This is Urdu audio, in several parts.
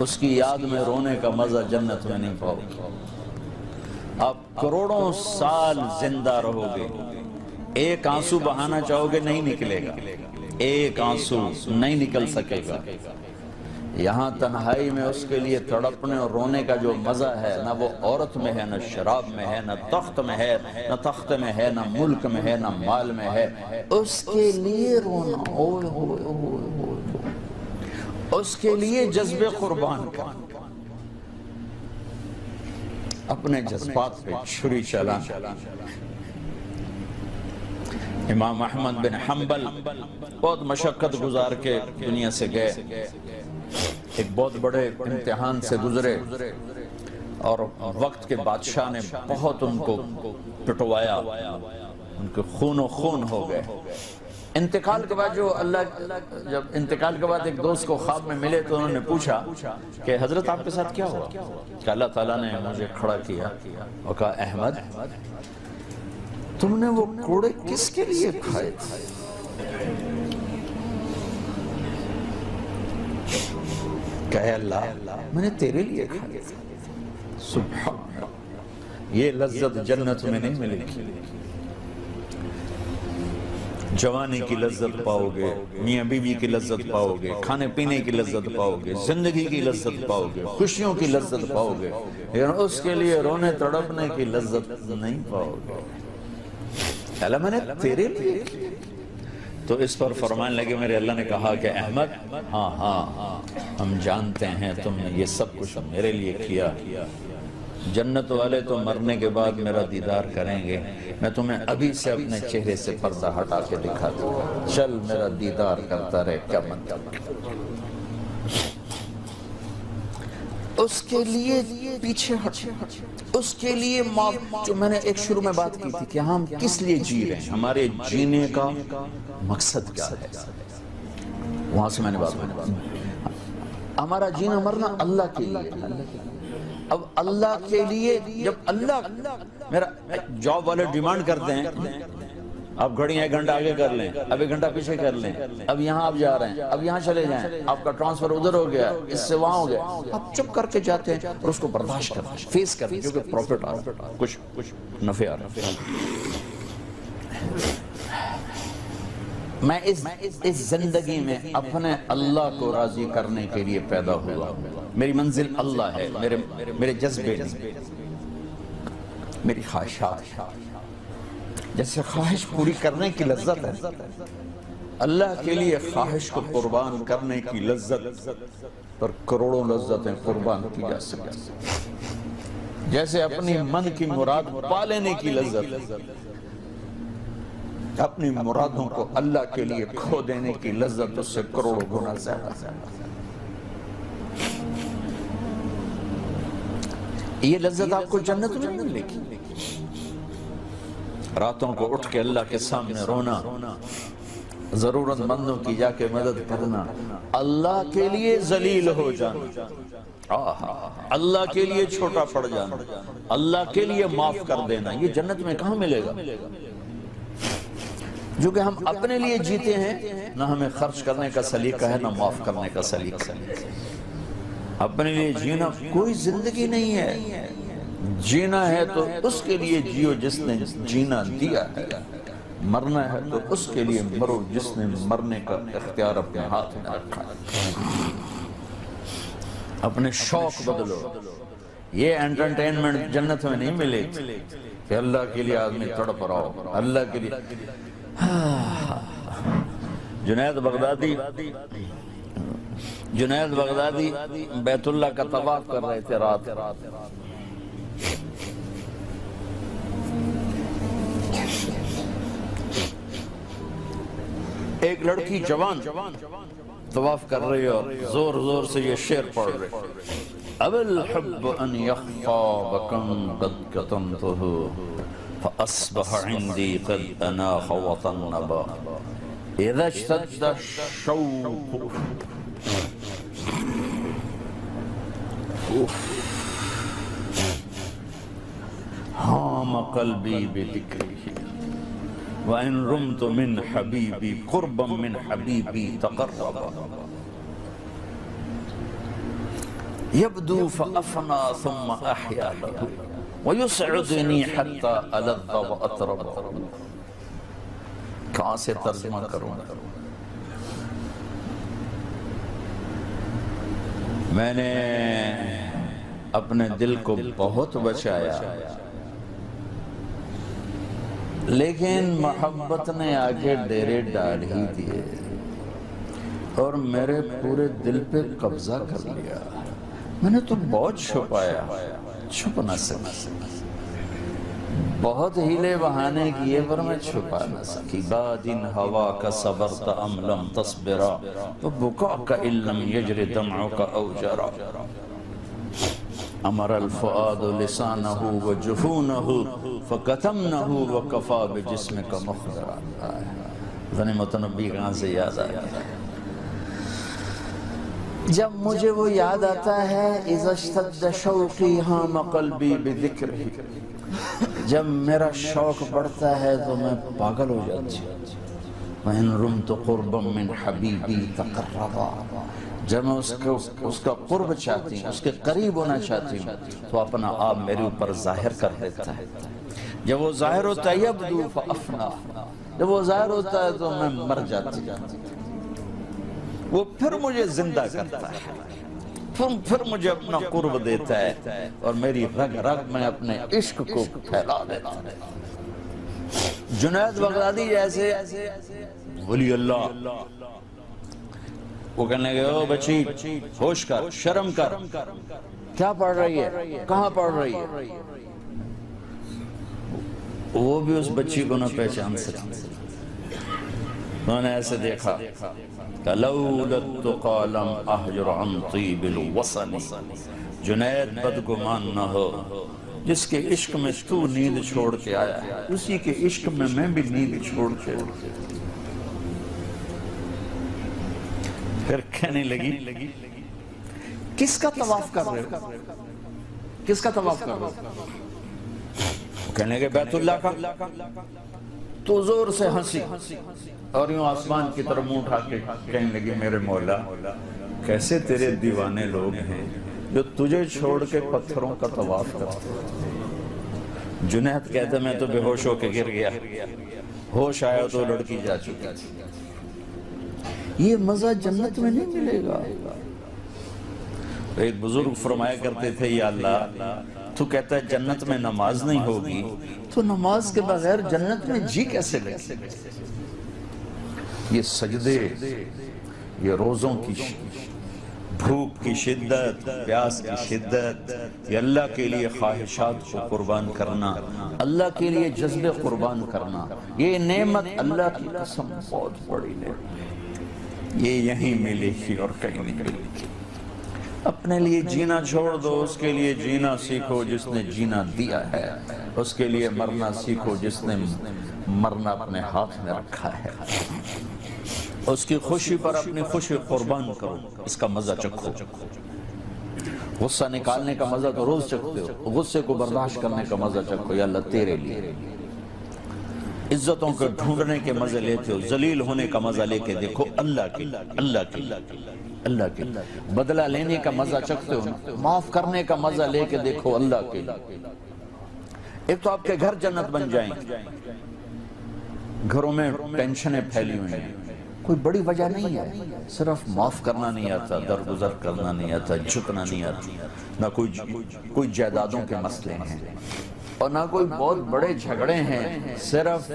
اس کی یاد میں رونے کا مزہ جنت میں نہیں پاؤ گے۔ آپ کروڑوں سال زندہ رہو گے، ایک آنسو بہانا چاہو گے نہیں نکلے گا، ایک آنسو نہیں نکل سکے گا۔ یہاں تنہائی میں اس کے لیے تڑپنے اور رونے کا جو مزہ ہے، نہ وہ عورت میں ہے، نہ شراب میں ہے، نہ تخت میں ہے، نہ تخت میں ہے، نہ ملک میں ہے، نہ مال میں ہے۔ اس کے لیے رونا، اوئے ہوئے ہوئے ہوئے، اس کے لیے جذب قربان کا، اپنے جذبات پہ چھری چلانا۔ امام احمد بن حنبل بہت مشقت گزار کے دنیا سے گئے، ایک بہت بڑے امتحان سے گزرے، اور وقت کے بادشاہ نے بہت ان کو پٹوایا، ان کے خون و خون ہو گئے۔ انتقال کے بعد جب انتقال کے بعد ایک دوست کو خواب میں ملے تو انہوں نے پوچھا کہ حضرت آپ کے ساتھ کیا ہوا؟ کہ اللہ تعالیٰ نے مجھے کھڑا کیا اور کہا احمد تم نے وہ کوڑے کس کے لیے کھائے تھے؟ کہے اللہ میں نے تیرے لیے کھائے تھے۔ سبحان اللہ، یہ لذت جنت میں نہیں ملے گی۔ جوانی کی لذت پاؤ گے، میاں بیوی کی لذت پاؤ گے، کھانے پینے کی لذت پاؤ گے، زندگی کی لذت پاؤ گے، خوشیوں کی لذت پاؤ گے، لیکن اس کے لیے رونے تڑپنے کی لذت نہیں پاؤ گے۔ اللہ میں نے تیرے لیے کیا۔ تو اس پر فرمان لگے میرے اللہ نے کہا کہ احمد ہاں ہم جانتے ہیں تم نے یہ سب کچھ میرے لیے کیا۔ جنت والے تو مرنے کے بعد میرا دیدار کریں گے، میں تمہیں ابھی سے اپنے چہرے سے پردہ ہٹا کے دکھا دوں گا، چل میرا دیدار کرتا رہے، کیا مطلب۔ اس کے لیے پیچھے ہٹ، اس کے لیے جو میں نے ایک شروع میں بات کی تھی کہ ہم کس لیے جی رہے ہیں، ہمارے جینے کا مقصد کیا ہے، وہاں سے میں نے بات کی۔ ہمارا جینا مرنا اللہ کے لیے، اب اللہ کے لیے جب اللہ میرا جاب والے ڈیمانڈ کرتے ہیں آپ گھڑی 1 گھنٹہ آگے کر لیں، اب 1 گھنٹہ پیچھے کر لیں، اب یہاں آپ جا رہے ہیں، اب یہاں چلے جائیں، آپ کا ٹرانسفر ادھر ہو گیا، اس سے وہاں ہو گیا، آپ چپ کر کے جاتے ہیں اور اس کو برداشت کرتے ہیں، فیس کرتے ہیں، کیونکہ پروفٹ آ رہا ہے، کچھ نفع آ رہا ہے۔ میں اس زندگی میں اپنے اللہ کو راضی کرنے کے لیے پیدا ہوا، میری منزل اللہ ہے، میرے جذبے نہیں، میری خواہشات، جیسے خواہش پوری کرنے کی لذت ہے، اللہ کے لیے خواہش کو قربان کرنے کی لذت پر کروڑوں لذتیں قربان کی جا سکتی، جیسے اپنی من کی مراد پا لینے کی لذت، اپنی مرادوں کو اللہ کے لیے کھو دینے کی لذت اس سے کروڑوں گنا زیادہ۔ یہ لذت آپ کو جنت میں نہیں ملے گی۔ راتوں کو اٹھ کے اللہ کے سامنے رونا، ضرورت مندوں کی جا کے مدد کرنا، اللہ کے لیے ذلیل ہو جانا، اللہ کے لیے چھوٹا پڑ جانا، اللہ کے لیے معاف کر دینا، یہ جنت میں کہاں ملے گا؟ جو کہ ہم اپنے لیے جیتے ہیں، نہ ہمیں خرچ کرنے کا سلیقہ ہے، نہ معاف کرنے کا سلیقہ ہے۔ اپنے لیے جینا کوئی زندگی نہیں ہے، جینا ہے تو اس کے لیے جیو جس نے جینا دیا ہے، مرنا ہے تو اس کے لیے مرو جس نے مرنے کا اختیار اپنے ہاتھ میں رکھا ہے۔ اپنے شوق بدلو، یہ انٹرٹینمنٹ جنت میں نہیں ملے کہ اللہ کے لیے آدمی تڑپ رہا ہو، اللہ کے لیے۔ جنید بغدادی بیت اللہ کا طواف کر رہے تھے رات، ایک لڑکی جوان طواف کر رہی اور زور زور سے یہ شعر پڑھ رہے، اب الحب ان یخفا بکم قد کتمتہ فاصبح عندی قد اناخ وطنبا اذا اشتد الشوق حام قلبی بذکرہ وَإِن رُمْتُ مِنْ حَبِيبِي قُرْبًا مِنْ حَبِيبِي تَقَرَّبًا۔ يبدو فأفنى ثم أحيا له ويسعدني حتى ألذ وأطرب. کہاں سے ترجمہ کروں؟ میں نے اپنے دل کو بہت بچایا، لیکن محبت نے آگے ڈیرے ڈال ہی دیے اور میرے پورے دل پہ قبضہ کر لیا۔ میں نے تو بہت چھپایا، چھپ نہ سکی، بہت ہیلے بہانے کیے پر میں چھپا نہ سکی۔ بادن ہوا کا صبرت ام لم تصبرا وبکاک ان لم یجر دمعک او جرا، امر الفؤاد لسانہ وجفونہ فکتمنہ وکفا بجسمک مخبرا۔ غنی متنبی کہاں سے یاد آیا؟ جب مجھے وہ یاد آتا ہے اذا اشتد شوقی ہام قلبی بذکرہ، جب میرا شوق بڑھتا ہے تو میں پاگل ہو جاتی ہوں۔ وَإِن رُمْتُ قُرْبًا مِّنْ حَبِيبِي تَقَرَّبًا، جب میں اس کا قرب چاہتی ہوں، اس کے قریب ہونا چاہتی ہوں تو اپنا آپ میرے اوپر ظاہر کر دیتا ہے۔ جب وہ ظاہر ہوتا ہے یبدو فأفنا، جب وہ ظاہر ہوتا ہے تو میں مر جاتی ہوں۔ وہ پھر مجھے زندہ کرتا ہے، پھر مجھے اپنا قرب دیتا ہے اور میری رگ رگ میں اپنے عشق کو پھیلا دیتا ہے۔ جنید بغدادی جیسے ولی اللہ، وہ کہنے گئے او بچی ہوش کر، شرم کر، کیا پڑھ رہی ہے، کہاں پڑھ رہی ہے؟ وہ بھی اس بچی کو نہ پہچان سکتے، انہوں نے ایسے دیکھا کہ لولا التقى لم احجر عن طیب الوصل، جنید بدگمان نہ ہو، جس کے عشق میں تو نیند چھوڑ کے آیا ہے اسی کے عشق میں بھی نیند چھوڑ کے۔ پھر کہنے لگی کس کا طواف کر رہے ہو، کس کا طواف کر رہے ہو؟ کہنے لگے بیت اللہ کا۔ تو زور سے ہنسی اور یوں آسمان کی طرف منہ اٹھا کے کہنے لگی میرے مولا کیسے تیرے دیوانے لوگ ہیں جو تجھے چھوڑ کے پتھروں کا طواف کرتے۔ جنید کہتے میں تو بے ہوش ہو کے گر گیا، ہوش آیا تو لڑکی جا چکی تھی۔ یہ مزہ جنت میں نہیں ملے گا۔ ایک بزرگ فرمایا کرتے تھے یا اللہ تو کہتا ہے جنت میں نماز نہیں ہوگی تو نماز کے بغیر جنت میں جی کیسے لگے؟ یہ سجدے، یہ روزوں کی بھوک کی شدت، پیاس کی شدت، یہ اللہ کے لیے خواہشات کو قربان کرنا، اللہ کے لیے جذبے قربان کرنا، یہ نعمت اللہ کی قسم بہت بڑی نعمت، یہ یہیں ملے گی اور کہیں نہیں ملے گی۔ اپنے لیے جینا چھوڑ دو، اس کے لیے جینا سیکھو جس نے جینا دیا ہے، اس کے لیے مرنا سیکھو جس نے مرنا اپنے ہاتھ میں رکھا ہے۔ اس کی خوشی پر اپنی خوشی قربان کرو، اس کا مزہ چکھو۔ غصہ نکالنے کا مزہ تو روز چکھتے ہو، غصے کو برداشت کرنے کا مزہ چکھو، یا اللہ تیرے لیے۔ عزتوں کو ڈھونڈنے کے مزے لیتے ہو، ذلیل ہونے کا مزہ لے کے دیکھو اللہ کے، اللہ کے، اللہ کے۔ بدلہ لینے کا مزہ چکھتے ہو، معاف کرنے کا مزہ لے کے دیکھو اللہ کے۔ ایک تو آپ کے گھر جنت بن جائیں، گھروں میں ٹینشنیں پھیلی ہوئی ہیں، کوئی بڑی وجہ نہیں ہے، صرف معاف کرنا نہیں آتا، درگزر کرنا نہیں آتا، جھکنا نہیں آتا، نہ کوئی جائیدادوں کے مسئلے ہیں اور نہ کوئی بہت بڑے جھگڑے ہیں، صرف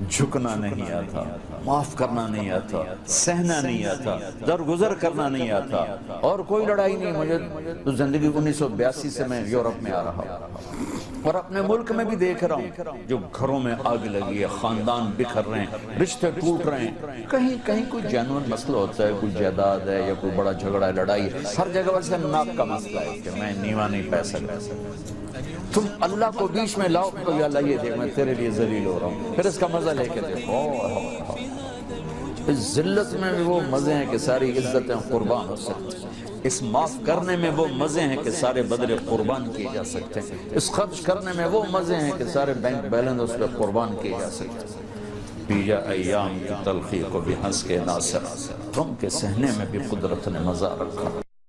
جھکنا نہیں آتا، معاف کرنا نہیں آتا، سہنا نہیں آتا، درگزر کرنا نہیں آتا، اور کوئی لڑائی نہیں۔ مجھے تو زندگی 1982 سے میں یورپ میں آ رہا اور اپنے ملک میں بھی دیکھ رہا ہوں جو گھروں میں آگ لگی ہے، خاندان بکھر رہے ہیں، رشتے ٹوٹ رہے ہیں، کہیں کوئی جینوئن مسئلہ ہوتا ہے، کوئی جائیداد ہے یا کوئی بڑا جھگڑا ہے، لڑائی ہے، ہر جگہ ویسے ناک کا مسئلہ ہے کہ میں نیوا نہیں پہ سکتا۔ تم اللہ کو بیچ میں لاؤ تو یا اللہ یہ دیکھ میں تیرے لیے ذلیل ہو رہا ہوں، پھر اس کا مزہ لے کے دیکھو۔ اس ذلت میں بھی وہ مزے ہیں کہ ساری عزتیں قربان ہو سکتی ہیں، اس معاف کرنے میں وہ مزے ہیں کہ سارے بدلے قربان کیے جا سکتے ہیں، اس خرچ کرنے میں وہ مزے ہیں کہ سارے بینک بیلنس اس پہ قربان کیے جا سکتے ہیں۔ پیا ایام کی تلخی کو بھی ہنس کے ناصر، غم کے سہنے میں بھی قدرت نے مزہ رکھا۔